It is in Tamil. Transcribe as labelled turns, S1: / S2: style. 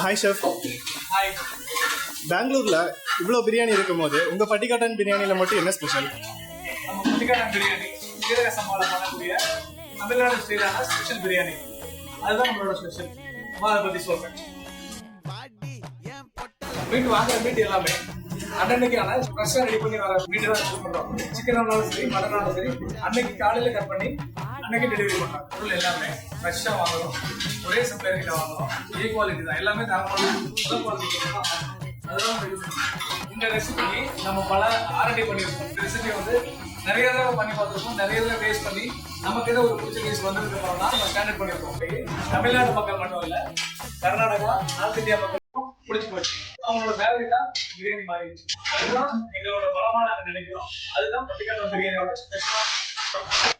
S1: Hi chef.
S2: ஹாய்.
S1: பெங்களூர்ல இவ்வளோ பிரியாணி இருக்கும் போது உங்க பட்டிக்காட்டன் பிரியாணியில மட்டும் என்ன ஸ்பெஷல்?
S2: நம்ம பட்டிக்காட்டன் பிரியாணி சீரக சம்பால பண்ணக்கூடிய தமிழ்நாடு ஸ்டைலான ஸ்பெஷல் பிரியாணி. அதுதான் நம்மளோட ஸ்பெஷல். அதை பத்தி சொல்றேன். மீட் வாங்குற மீட் எல்லாமே அன்னைக்கான ஃப்ரெஷ்ஷாக ரெடி பண்ணி வர மீட்டு தான் யூஸ் பண்ணுறோம். சிக்கனாலும் சரி மட்டனாலும் சரி அன்னைக்கு காலையில் கட் பண்ணி அன்னைக்கு டெலிவரி பண்ணுறோம். பொருள் எல்லாமே ஃப்ரெஷ்ஷாக வாங்குறோம். ஒரே சப்ளையர் கிட்ட வாங்குறோம். ஏ குவாலிட்டி தான், எல்லாமே தரமான முதல் குவாலிட்டி தான். அதுதான் நம்ம யூஸ் பண்ணுறோம். இந்த ரெசிபிக்கு நம்ம பல ஆர்டி பண்ணியிருக்கோம். இந்த ரெசிபி வந்து நிறைய தடவை பண்ணி பார்த்துருக்கோம். நிறைய தடவை டேஸ்ட் பண்ணி நமக்கு ஏதோ ஒரு பிடிச்ச டேஸ்ட் வந்ததுக்கு அப்புறம் தான் நம்ம ஸ்டாண்டர்ட் பண்ணியிருக்கோம். தமிழ்நாடு மக்கள் மட்டும் இல்லை, கர்நாடகா, நார்த் இந்தியா மக்கள் பிடிச்சி போச்சு. அவங்களோட ஃபேவரட்டா பிரியாணி மாறிடுச்சு. அதுதான் எங்களோட பலமா நாங்கள் நினைக்கிறோம். அதுதான் பட்டிக்காட்டன் பிரியாணியோட ஸ்பெஷல்.